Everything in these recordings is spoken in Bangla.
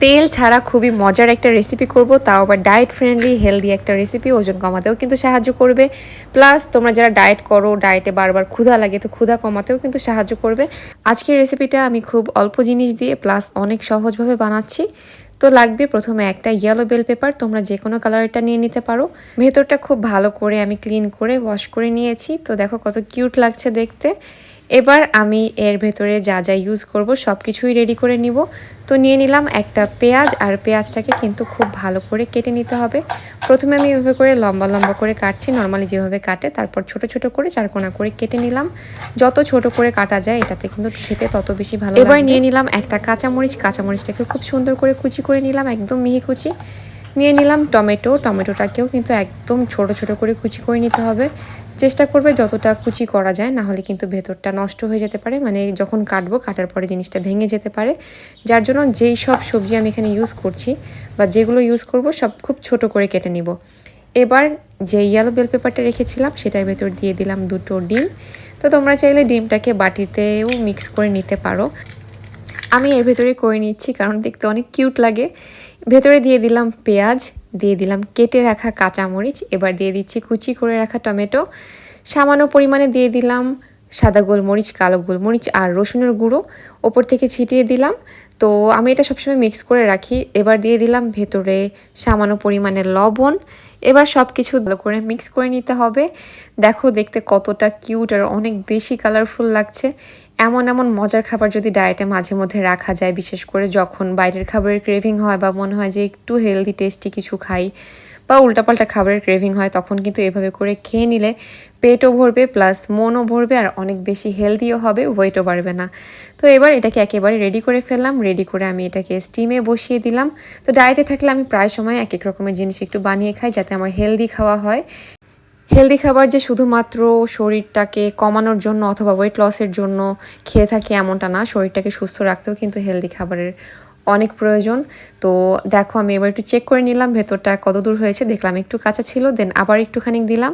তেল ছাড়া খুবই মজার একটা রেসিপি করব, তাও আবার ডায়েট ফ্রেন্ডলি হেলদি একটা রেসিপি, ওজন কমাতেও কিন্তু সাহায্য করবে। প্লাস তোমরা যারা ডায়েট করো, ডায়েটে বারবার ক্ষুধা লাগে, তো ক্ষুধা কমাতেও কিন্তু সাহায্য করবে। আজকের রেসিপিটা আমি খুব অল্প জিনিস দিয়ে প্লাস অনেক সহজভাবে বানাচ্ছি। তো লাগবে প্রথমে একটা ইয়েলো বেল পেপার, তোমরা যে কোনো কালারটা নিয়ে নিতে পারো। ভেতরটা খুব ভালো করে আমি ক্লিন করে ওয়াশ করে নিয়েছি। তো দেখো কত কিউট লাগছে দেখতে। এবার আমি এর ভেতরে যা যা ইউজ করব সব কিছুই রেডি করে নিব। তো নিয়ে নিলাম একটা পেঁয়াজ, আর পেঁয়াজটাকে কিন্তু খুব ভালো করে কেটে নিতে হবে। প্রথমে আমি এভাবে করে লম্বা লম্বা করে কাটছি, নর্মালি যেভাবে কাটে, তারপর ছোট ছোট করে চারকোনা করে কেটে নিলাম। যত ছোট করে কাটা যায় এটাতে কিন্তু খেতে তত বেশি ভালো লাগবে। এবার নিয়ে নিলাম একটা কাঁচামরিচ, কাঁচামরিচটাকে খুব সুন্দর করে কুচি করে নিলাম, একদম মিহি কুচি। নিয়ে নিলাম টমেটো, টমেটোটাকেও কিন্তু একদম ছোট ছোট করে কুচি করে নিতে হবে। চেষ্টা করবে যতটা কুচি করা যায়, না হলে কিন্তু ভেতরটা নষ্ট হয়ে যেতে পারে, মানে যখন কাটবো কাটার পরে জিনিসটা ভেঙে যেতে পারে। যার জন্য যেই সব সবজি আমি এখানে ইউজ করছি বা যেগুলো ইউজ করব সব খুব ছোট করে কেটে নিব। এবার যে ইয়েলো বেল পেপারটা রেখেছিলাম সেটার ভেতর দিয়ে দিলাম দুটো ডিম। তো তোমরা চাইলে ডিমটাকে বাটিতেও মিক্স করে নিতে পারো, আমি এর ভেতরে করে নিচ্ছি কারণ দেখতে অনেক কিউট লাগে। ভেতরে দিয়ে দিলাম পেঁয়াজ, দিয়ে দিলাম কেটে রাখা কাঁচামরিচ, এবার দিয়ে দিচ্ছি কুচি করে রাখা টমেটো, সামান্য পরিমাণে দিয়ে দিলাম সাদা গোলমরিচ, কালো গোলমরিচ আর রসুনের গুঁড়ো ওপর থেকে ছিটিয়ে দিলাম। তো আমি এটা সবসময় মিক্স করে রাখি। এবার দিয়ে দিলাম ভেতরে সামান্য পরিমাণে লবণ। এবার সব কিছু ভালো করে মিক্স করে নিতে হবে। দেখো দেখতে কতটা কিউট আর অনেক বেশি কালারফুল লাগছে। এমন এমন মজার খাবার যদি ডায়েটে মাঝে মধ্যে রাখা যায়, বিশেষ করে যখন বাইরের খাবারের ক্রেভিং হয় বা মনে হয় যে একটু হেলদি টেস্টি কিছু খাই বা উল্টাপাল্টা খাবারের ক্রেভিং হয়, তখন কিন্তু এভাবে করে খেয়ে নিলে পেটও ভরবে প্লাস মনও ভরবে আর অনেক বেশি হেলদিও হবে, ওয়েটও বাড়বে না। তো এবার এটাকে একেবারে রেডি করে ফেললাম। রেডি করে আমি এটাকে স্টিমে বসিয়ে দিলাম। তো ডায়েটে থাকলে আমি প্রায় সময় এক এক রকমের জিনিস একটু বানিয়ে খাই যাতে আমার হেলদি খাওয়া হয়। হেলদি খাবার যে শুধুমাত্র শরীরটাকে কমানোর জন্য অথবা ওয়েট লসের জন্য খেয়ে থাকি এমনটা না, শরীরটাকে সুস্থ রাখতেও কিন্তু হেলদি খাবারের অনেক প্রয়োজন। তো দেখো আমি এবার একটু চেক করে নিলাম ভেতরটা কত দূর হয়েছে, দেখলাম একটু কাঁচা ছিল, দেন আবার একটুখানি দিলাম।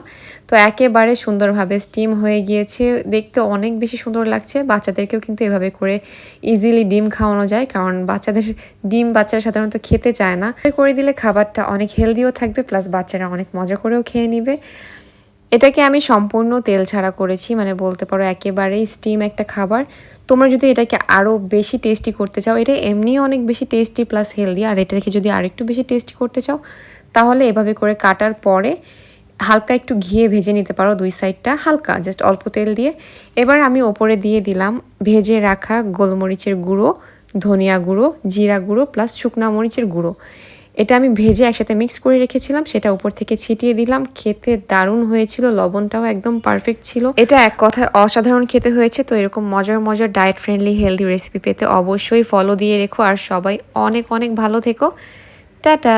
তো একেবারে সুন্দরভাবে স্টিম হয়ে গিয়েছে, দেখতে অনেক বেশি সুন্দর লাগছে। বাচ্চাদেরকেও কিন্তু এভাবে করে ইজিলি ডিম খাওয়ানো যায়, কারণ বাচ্চারা সাধারণত খেতে চায় না। করে দিলে খাবারটা অনেক হেলদিও থাকবে প্লাস বাচ্চারা অনেক মজা করেও খেয়ে নিবে। এটাকে আমি সম্পূর্ণ তেল ছাড়া করেছি, মানে বলতে পারো একেবারেই স্টিম একটা খাবার। তোমরা যদি এটাকে আরও বেশি টেস্টি করতে চাও, এটা এমনিও অনেক বেশি টেস্টি প্লাস হেলদি, আর এটাকে যদি আরেকটু বেশি টেস্টি করতে চাও তাহলে এভাবে করে কাটার পরে হালকা একটু ঘিয়ে ভেজে নিতে পারো দুই সাইডটা, হালকা জাস্ট অল্প তেল দিয়ে। এবার আমি ওপরে দিয়ে দিলাম ভেজে রাখা গোলমরিচের গুঁড়ো, ধনিয়া গুঁড়ো, জিরা গুঁড়ো প্লাস শুকনা মরিচের গুঁড়ো। এটা আমি ভেজে একসাথে মিক্স করে রেখেছিলাম, সেটা উপর থেকে ছিটিয়ে দিলাম। খেতে দারুণ হয়েছিল, লবণটাও একদম পারফেক্ট ছিল। এটা এক কথায় অসাধারণ খেতে হয়েছে। তো এরকম মজার মজার ডায়েট ফ্রেন্ডলি হেলদি রেসিপি পেতে অবশ্যই ফলো দিয়ে রেখো, আর সবাই অনেক অনেক ভালো থেকো। টাটা।